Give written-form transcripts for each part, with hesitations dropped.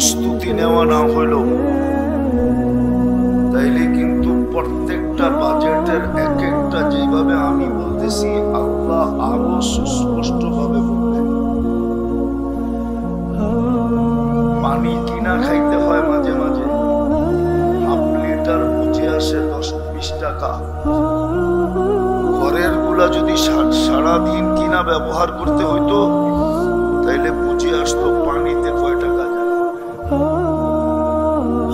প্রস্তুতি নেওয়া না হইল, তাইলে কিন্তু প্রত্যেকটা বাজেটের এক একটা যেভাবে আমি বলতেছি আল্লাহ আরো সুস্পষ্ট ভাবে বলবেন। পানি কিনা খাইতে হয় মাঝে মাঝে, হাফ লিটার বুঝে আসে 10-20 টাকা। ঘরের গুলা যদি সারাদিন কিনা ব্যবহার করতে হইতো, তাইলে বুঝে আসতো পানিতে কয় টাকা যায়।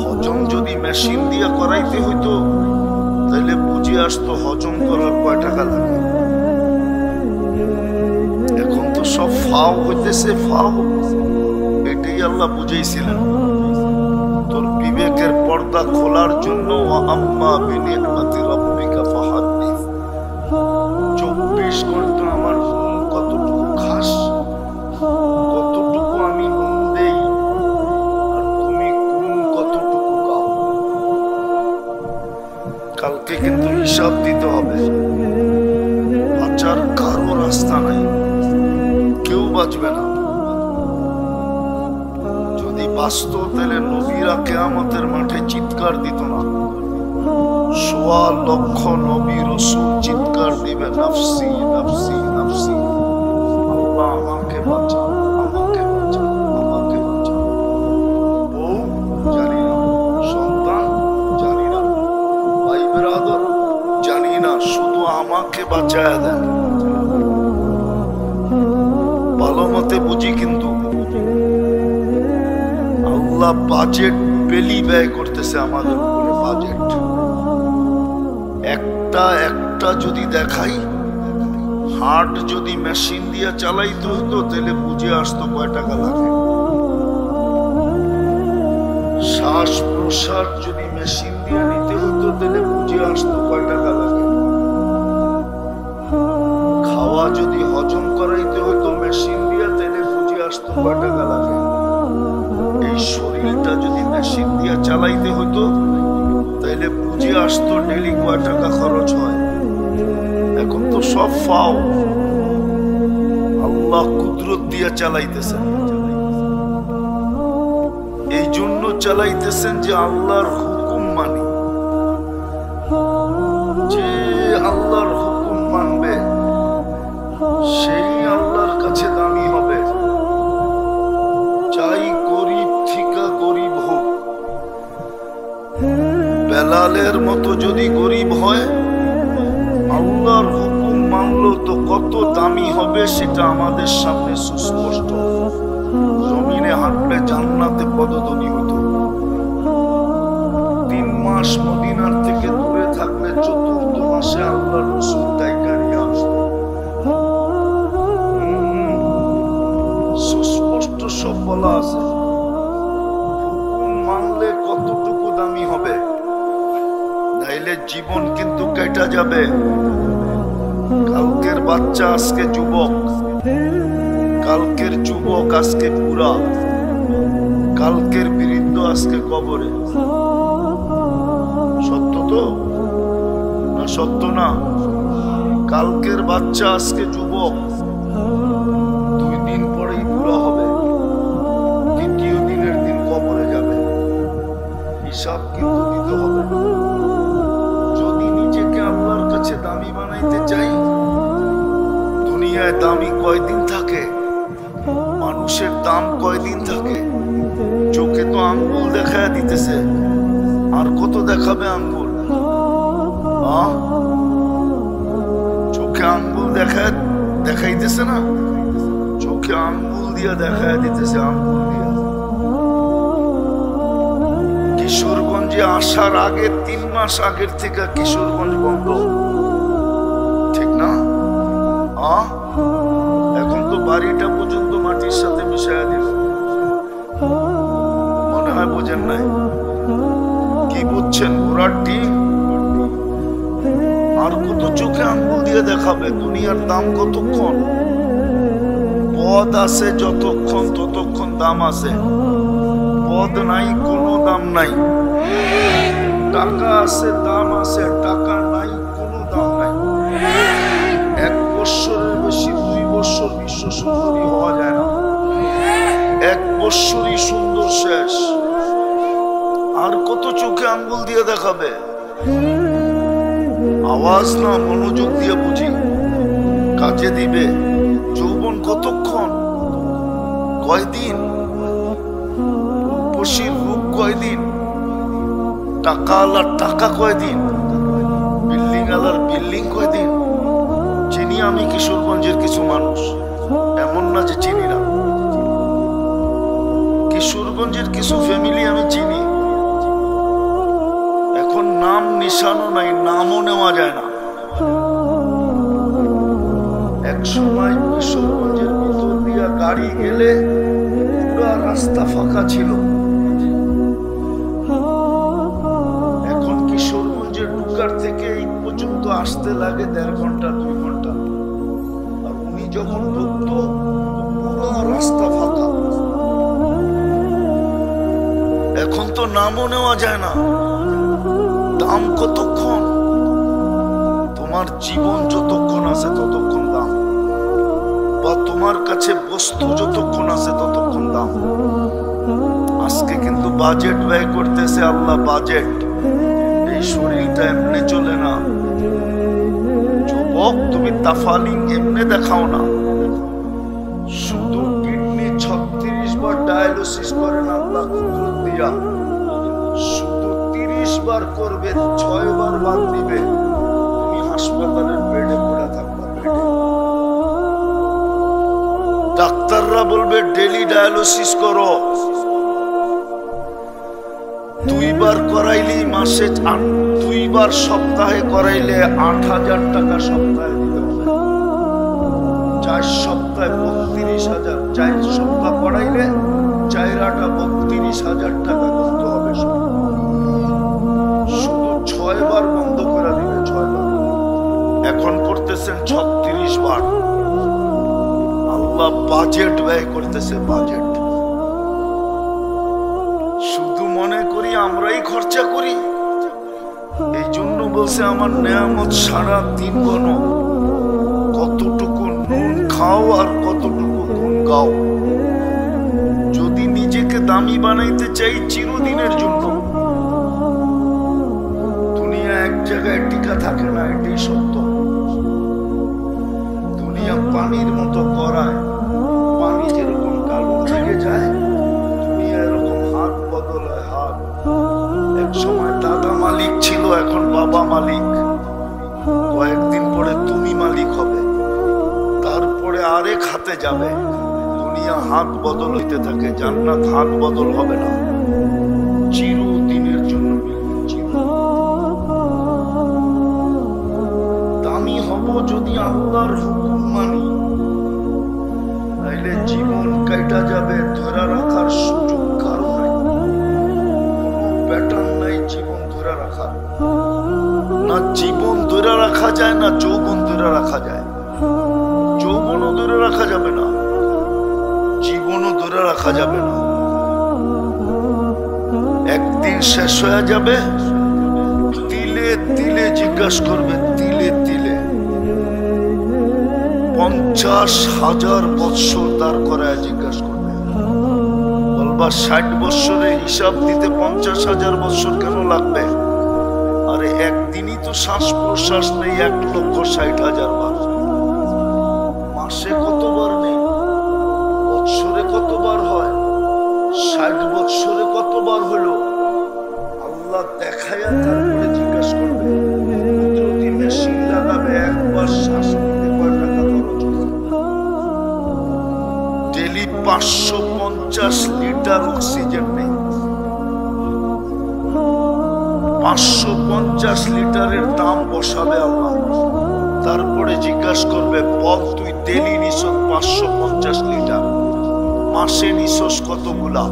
হজম যদি মেশিন দিয়ে করাইতে হইতো, তাইলে বুঝে আসতো হজম করার কয় টাকা লাগে। এখন তো সব ফাও হইতেছে, ফাও। এটাই আল্লাহ বুঝাইছিলেন তোর বিবেকের পর্দা খোলার জন্য। আম্মা বিনিয়ামতি রাব্বিকা ফাহাদ্দিস। 24 ঘন্টা আমার নুন কতটুকু খাস, কতটুকু আমি নুন দেই, আর তুমি কোন কতটুকু খাও। কালকে কিন্তু হিসাব দিতে হবে। বাঁচার কারো রাস্তা নাই, কেউ বাঁচবে না। যদি বাঁচত তাহলে নবীরা কিয়ামতের মাঠে চিৎকার দিত না। 1.25 লক্ষ নবী রাসূল চিৎকার দিবে, নাফসি নাফসি নাফসি, আল্লাহ আমাকে বাঁচা, আমাকে বাঁচা, আমাকে বাঁচা। বউ জানি না, সন্তান জানি না, ভাই ব্রাদার জানি না, শুধু আমাকে বাঁচায়া দেন। ভালো মতে বুঝি কিন্তু আল্লাহ বাজেট বেলি ব্যয় করতেছে আমাদের উপরে। বাজেট একটা একটা যদি দেখাই, হার্ট যদি মেশিন দিয়ে চালাইতে হতো, তাহলে বুঝে আসতো কয় টাকা লাগে। শ্বাস প্রশ্বাস যদি মেশিন দিয়ে নিতে হতো, তাহলে বুঝে আসতো কয় টাকা লাগে। খাওয়া যদি হজম করাইতে হতো মেশিন দিয়ে, তাহলে বুঝে আসতো কয় টাকা লাগে। এই শরীরটা যদি মেশিন দিয়ে চালাইতে হতো, তাইলে বুঝে আসতো ডেলি কয় টাকা খরচ হয়। এখন তো সব ফাও, আল্লাহ কুদরত দিয়ে চালাইতেছেন। এই জন্য চালাইতেছেন যে আল্লাহর হুকুম মানি। যে আল্লাহর হুকুম মানবে সেই আল্লাহর কাছে দামি হবে। চাই গরিব থেকে গরিব হোক, বেলালের মতো যদি গরিব হয়, আল্লাহর হুকুম মানলো তো কত দামি হবে সেটা আমাদের সামনে সুস্পষ্ট। জমিনে হাঁটলে জান্নাতে পদধ্বনি হতো। 3 মাস মদিনার থেকে দূরে থাকলে 4র্থ মাসে আল্লাহর রাসূল ডাইকা নিয়ে আসতো। সুস্পষ্ট সব বলা আছে। হুকুম মানলে কতটুকু দামি হবে, নাইলে জীবন কিন্তু কেটে যাবে। কালকের বাচ্চা আজকে যুবক, কালকের যুবক আজকে বুড়া, কালকের বৃদ্ধ আজকে কবরে। সত্য তো না? সত্য না? কালকের বাচ্চা আজকে যুবক, 2 দিন পরেই বুড়া হবে, 3য় দিনের দিন কবরে যাবে। হিসাব কিন্তু দিতে হবে। যদি নিজেকে আল্লাহর কাছে দামি বানাইতে চাই, দুনিয়ায় দামি কয়দিন থাকে? মানুষের দাম কয়দিন থাকে? চোখে তো আঙ্গুল দেখায় দিতেছে, আর কত দেখাবে আঙ্গুল? চোখে আঙ্গুল দেখাইতেছে না, চোখে আঙ্গুল দিয়া দেখায় দিতেছে, আঙ্গুল দিয়া। কিশোরগঞ্জে আসার আগে 3 মাস আগের থেকে কিশোরগঞ্জ বন্ধ, ঠিক না? এখন তো বাড়িটা পর্যন্ত মাটির সাথে মিশাইয়া দিল। মনে হয় বোঝেন নাই? কি বুঝছেন? ঘোড়ার ডিম আর কত চোখে আঙ্গুল দিয়ে দেখাবে? দুনিয়ার দাম কতক্ষণ? পদ আছে যতক্ষণ ততক্ষণ দাম আছে, পদ নাই কোনো দাম নাই। টাকা আছে দাম আছে, টাকা নাই কোনো দাম নাই। 1 বছরের বেশি 2 বছর বিশ্ব সুন্দরী হওয়া যায় না। 1 বছরই সুন্দর শেষ। আর কত চোখে আঙ্গুল দিয়ে দেখাবে? আওয়াজ না, মনোযোগ দিয়ে বুঝি, কাজে দিবে। যৌবন কতক্ষণ? কয়দিন? রূপসীর রূপ কয়দিন? টাকা আলার টাকা কয়দিন? বিল্ডিং আলার বিল্ডিং কয়দিন? চিনি আমি কিশোরগঞ্জের কিছু মানুষ, এমন না যে চিনি না। কিশোরগঞ্জের কিছু ফ্যামিলি আমি চিনি, এখন নাম নিশানও নাই, নামও নেওয়া যায় না। এক সময় কিশোরগঞ্জের ভিতর দিয়া গাড়ি গেলে পুরা রাস্তা ফাঁকা ছিল। এখন কিশোরগঞ্জের ঢুকার থেকে এই পর্যন্ত আসতে লাগে 1.5 ঘন্টা 2 ঘন্টা। আর উনি যখন ঢুকতো পুরো রাস্তা ফাঁকা। এখন তো নামও নেওয়া যায় না। দাম কতক্ষণ? তোমার জীবন যতক্ষণ আছে ততক্ষণ দাম, বা তোমার কাছে বস্তু যতক্ষণ আছে ততক্ষণ দাম। আজকে কিন্তু বাজেট ব্যয় করতেছে আল্লাহ, বাজেট। এই শরীরটা এমনি চলে না যুবক, তুমি তাফালিং এমনি দেখাও না। শুধু কিডনি 36 বার ডায়ালিসিস করেন আল্লাহ কুদরত দিয়া, শুধু 30 বার করবে, 6 বার বাদ দিবে, তুমি হাসপাতালের বেডে পড়ে থাকবা। বেডে ডাক্তাররা বলবে ডেলি ডায়ালিসিস করো। 2 বার করাইলেই মাসে 2 বার সপ্তাহে করাইলে 8,000 টাকা সপ্তাহে দিতে হবে। 4 সপ্তাহে 32,000, 4 সপ্তাহ করাইলে 4-8 32,000 টাকা করতে হবে। শুধু 6 বার বন্ধ করে দিবে, 6 বার। এখন করতেছেন 36 বার। আল্লাহ বাজেট ব্যয় করতেছে, বাজেট। শুধু মনে করি আমরাই খরচা করি। এই জন্য বলছে আমার নেয়ামত সারা দিন গণো, কতটুকু নুন খাও আর কতটুকু গুণ গাও। যদি নিজেকে দামি বানাইতে চাই চিরদিনের জন্য, দুনিয়া এক জায়গায় টিকা থাকে না, এটাই সত্য। দুনিয়া পানির মতো করায়, পানি যেরকম কালুর থেকে যায়, দুনিয়া এরকম হাত বদল হয়, হাত। এক সময় দাদা মালিক ছিল, এখন বাবা মালিক। কয়েকদিন পরে তুমি মালিক হবে, তারপরে আরেক হাতে যাবে। দুনিয়া হাত বদল হইতে থাকে, জান্নাত হাত বদল হবে না, চিরদিনের জন্য। দামি হব যদি আল্লাহর হুকুম মানি, নাইলে জীবন কাইটা যাবে, ধরে রাখার সুযোগ কারো নাই, কোনো প্যাটার্ন নাই জীবন ধরে রাখার। না জীবন ধরে রাখা যায়, না যৌবন ধরে রাখা যায়। যৌবনও ধরে রাখা যাবে না, জীবনও ধরে রাখা যাবে না। একদিন শেষ হয়ে যাবে। তিলে তিলে জিজ্ঞাসা করবে, তিলে তিলে। 50,000 বৎসর দাঁড় করায় জিজ্ঞাসা করবে, বলবা 60 বৎসরের হিসাব দিতে 50,000 বৎসর কেন লাগবে? আরে একদিনই তো শ্বাস প্রশ্বাস নেই 1,60,000 বার। মাসে কতবার নেই? বৎসরে কতবার হয়? 60 বৎসরে কতবার হলো? আল্লাহ দেখাইয়া তারপরে জিজ্ঞাসা করবে। কুদরতি মেশিন লাগাবে, একবার শ্বাস নিতে কয় টাকা খরচ হবে? ডেলি 550 লিটার অক্সিজেন নেই। 550 লিটারের দাম বসাবে আল্লাহ। তারপরে জিজ্ঞাসা করবে, বল তুই ডেলি নিছস 550 লিটার, মাসে নিছস কতগুলা,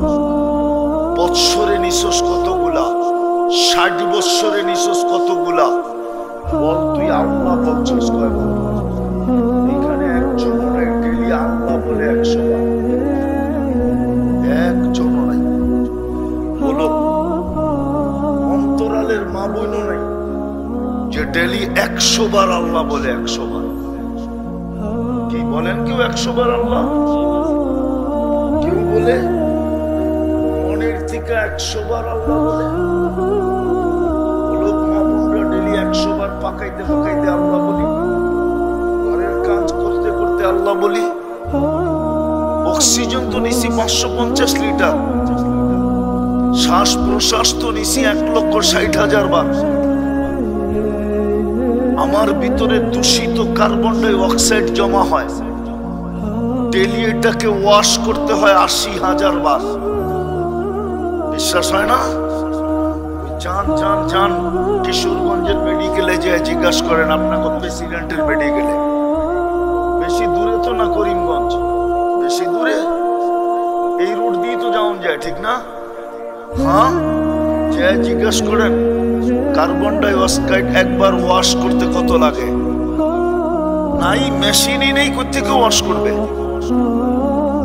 বৎসরে নিছস কতগুলা, 60 বৎসরে নিছস কতগুলা, বল তুই আল্লাহ বলছিস কয়বার? এখানে একজন নাই ডেলি আল্লাহ বলে 100 বার, একজন নাই। বলো অন্তরালের মা বোনও নাই যে ডেলি 100 বার আল্লাহ বলে, 100 বার। কি বলেন কেউ 100 বার আল্লাহ? কেউ বলে? মনে থেকে 100 বার আল্লাহ বলে। লোক মামুনরা ডেলি 100 বার পাকাইতে পাকাইতে আল্লাহ বলি, ঘরের কাজ করতে করতে আল্লাহ বলি। অক্সিজেন তো নিছি 550 লিটার, শ্বাস প্রশ্বাস তো নিছি 1,60,000 বার। আমার ভিতরে দূষিত কার্বন ডাই অক্সাইড জমা হয়, ডেলি এটাকে ওয়াশ করতে হয় 80,000 বার। বিশ্বাস হয় না? যান যান যান কিশোরগঞ্জের মেডিকেলে যেয়ে জিজ্ঞাসা করেন আপনাকে প্রেসিডেন্টের মেডিকেলে। বেশি দূরে তো না করিমগঞ্জ, বেশি দূরে এই রুট দিয়ে তো যাওয়া যায়, ঠিক না? হ্যাঁ, যে জিজ্ঞাসা করেন কার্বন ডাই অক্সাইড একবার ওয়াশ করতে কত লাগে। নাই, মেশিনই নেই, কোত্থেকে ওয়াশ করবে?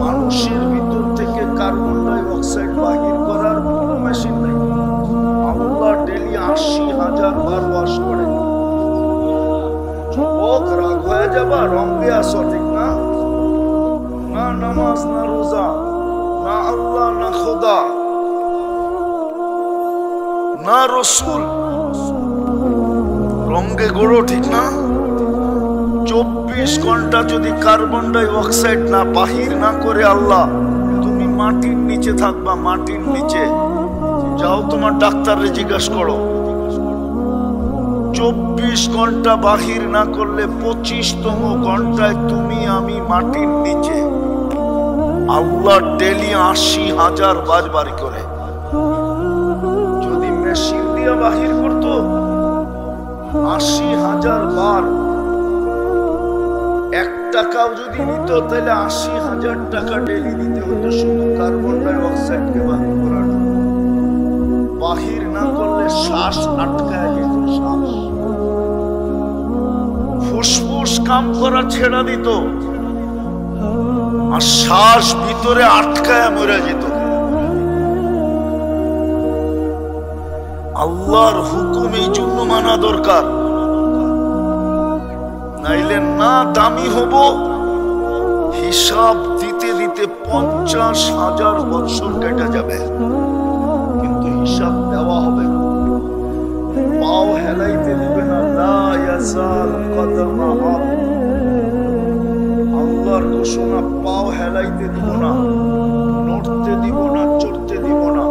মানুষের ভিতর থেকে কার্বন ডাই অক্সাইড বাহির করার কোনো মেশিন নেই। আল্লাহ ডেলি 80,000 বার ওয়াশ করে। যুবক, রাগ হয়ে যাবা, রঙে আসো, ঠিক না? না নামাজ, না রোজা, না আল্লাহ, না খোদা, না রসুল, রঙে গড়ো, ঠিক না? 24 ঘন্টা যদি কার্বন ডাই অক্সাইড না বাহির না করে আল্লাহ, তুমি মাটির নিচে থাকবা, মাটির নিচে। যাও তোমার ডাক্তারে জিজ্ঞাসা করো, 24 ঘন্টা বাহির না করলে 25তম ঘন্টায় তুমি আমি মাটির নিচে। আল্লাহ ডেলি 80,000 বার বাড়ি করে। যদি মেশিন দিয়ে বাহির করতো 80,000 বার, 1 টাকাও যদি নিত তাহলে 80,000 টাকা ডেলি দিতে হতো শুধু কার্বন ডাই অক্সাইডকে বাহির করার জন্য। বাহির না করলে শ্বাস আটকায় যেত, শ্বাস, ফুসফুস কাম করা ছেড়া দিত, আর শ্বাস ভিতরে আটকায় মরে যেত। আল্লাহর হুকুম এই জন্য মানা দরকার, নাইলে না দামি হব, হিসাব দিতে দিতে 50,000 বছর কেটে যাবে, কিন্তু হিসাব দেওয়া হবে না। পাও হেলাইতে দিবে না, লা ইয়াসাল কদমা হাত। আল্লাহর ঘোষণা, পাও হেলাইতে দিব না, নড়তে দিব না, চড়তে দিব না,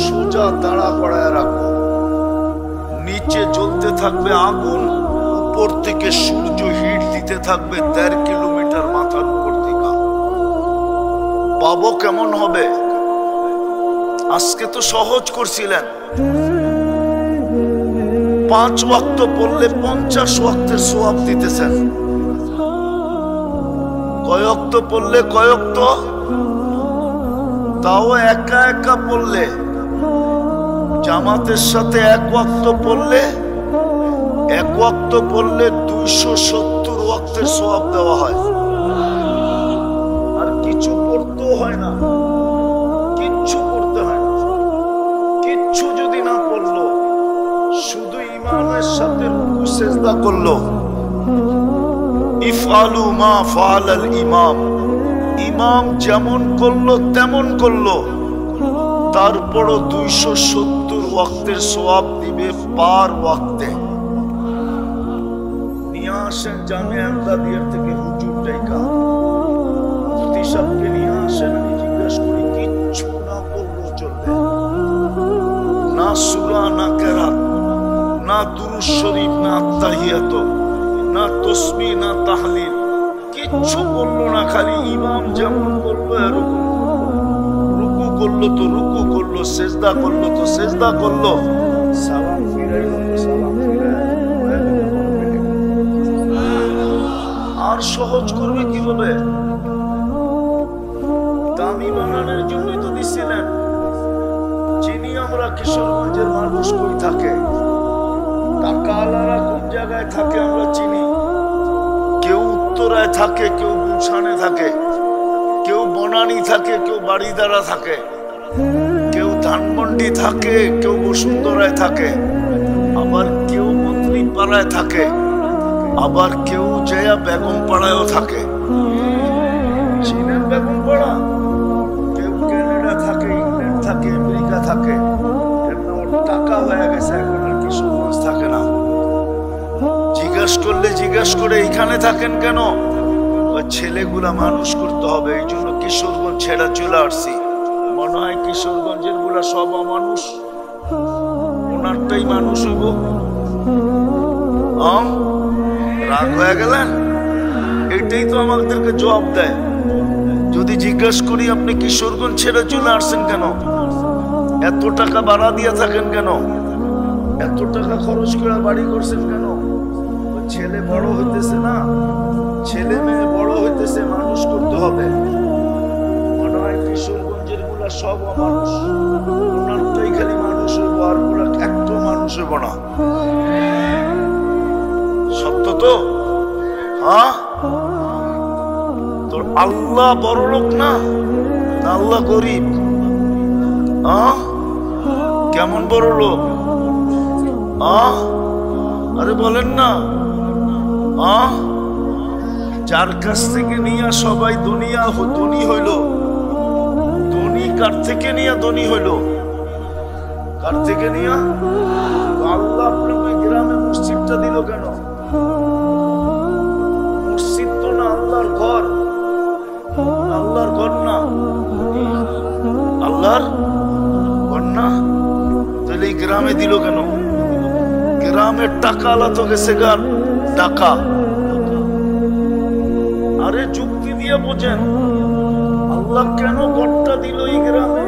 সোজা দাঁড়া করায় রাখবো। নিচে জ্বলতে থাকবে আগুন, উপর থেকে সূর্য হিট দিতে থাকবে 1.5 কিলোমিটার মাথার উপর থেকে। পাবো কেমন হবে? আজকে তো সহজ করছিলেন, 5 ওয়াক্ত পড়লে 50 ওয়াক্তের সওয়াব দিতেছেন। কয়ক্ত পড়লে কয়ক্ত? তাও একা একা পড়লে, জামাতের সাথে 1 ওয়াক্ত পড়লে, 1 ওয়াক্ত পড়লে 270 ওয়াক্তের সওয়াব দেওয়া হয়। আর কিছু পড়তেও হয় না, কিচ্ছু পড়তে হয় না। কিচ্ছু যদি না পড়লো, শুধু ইমামের সাথে রুকু সিজদা করলো, ইফআলু মা ফাআলাল ইমাম, ইমাম যেমন করলো তেমন করলো, তারপরও 270 ওয়াক্তের সওয়াব দিবে পার ওয়াক্তে। নিয়ে আসেন জামিয়া আহমদিয়ার থেকে হুজুর ডাইকা, মুফতি সাহেবকে নিয়ে আসেন, আমি জিজ্ঞাসা করি কিচ্ছু না পড়লেও চলবে, না সূরা, না কেরাত, না দুরূদ শরীফ, না আত্তাহিয়াত, না তাসবিহ, না তাহলিল, কিচ্ছু বললো না। খালি ইমাম যেমন করলো এরকম রুকু করলো তো রুকু করলো, সেজদা করলো তো সেজদা করলো, সালাম ফিরাইলো তো সালাম ফিরাইলো। আর সহজ করবে কিভাবে? দামি বানানোর জন্যই তো দিছিলেন। চিনি আমরা কিশোরগঞ্জের মানুষ কই থাকে, টাকাওয়ালারা কোন জায়গায় থাকে আমরা চিনি। কেউ উত্তরায় থাকে, কেউ গুলশানে থাকে, কেউ বনানী থাকে, কেউ বাড়িদারা থাকে, কেউ ধানমন্ডি থাকে, কেউ বসুন্ধরায় থাকে, আবার কেউ মন্ত্রী পাড়ায় থাকে, আবার কেউ জয়া বেগম পাড়ায়ও থাকে। চিনেন বেগম পাড়া? কেউ কানাডা থাকে, ইংল্যান্ড থাকে, থাকে, আমেরিকা থাকে, কেননা ওর টাকা হয়ে গেছে, এখন আর কিশোরগঞ্জ থাকে না। জিজ্ঞাসা করে এইখানে থাকেন কেন? ওই ছেলেগুলা মানুষ করতে হবে, এই জন্য কিশোরগঞ্জ ছেড়া চলে আসছি। মনে হয় কিশোরগঞ্জের গুলা সব অমানুষ, ওনারটাই মানুষ হইব। রাগ হয়ে গেলেন? এটাই তো আমাদেরকে জবাব দেয়। যদি জিজ্ঞাসা করি আপনি কিশোরগঞ্জ ছেড়ে চলে আসছেন কেন, এত টাকা ভাড়া দিয়ে থাকেন কেন, এত টাকা খরচ করে বাড়ি করছেন কেন? ছেলে বড় হইতেছে না, ছেলে মেয়ে বড় হইতেছে, মানুষ করতে হবে। মনে হয় কিশোরগঞ্জের গুলা সব অমানুষ, ওনারটাই খালি মানুষ হইব, আর গুলা একটা মানুষ হইব না। সত্য তো? হ্যাঁ, তোর আল্লাহ বড় লোক না, আল্লাহ গরিব? কেমন বড় লোক? আরে বলেন না। যার কাছ থেকে নিয়ে সবাই দুনিয়া ধনী হইল, ধনী কার থেকে নিয়ে ধনী হইল? কার থেকে নিয়ে? আল্লাহ আপনাকে গ্রামে মসজিদটা দিল কেন? মসজিদ তো না, আল্লাহর ঘর। আল্লাহর ঘর না, আল্লাহর ঘর না, তাহলে এই গ্রামে দিল কেন? গ্রামের টাকা আলা তো গেছে গান টাকা। আরে যুক্তি দিয়ে বোঝেন, আল্লাহ কেন ঘরটা দিল এই গ্রামে?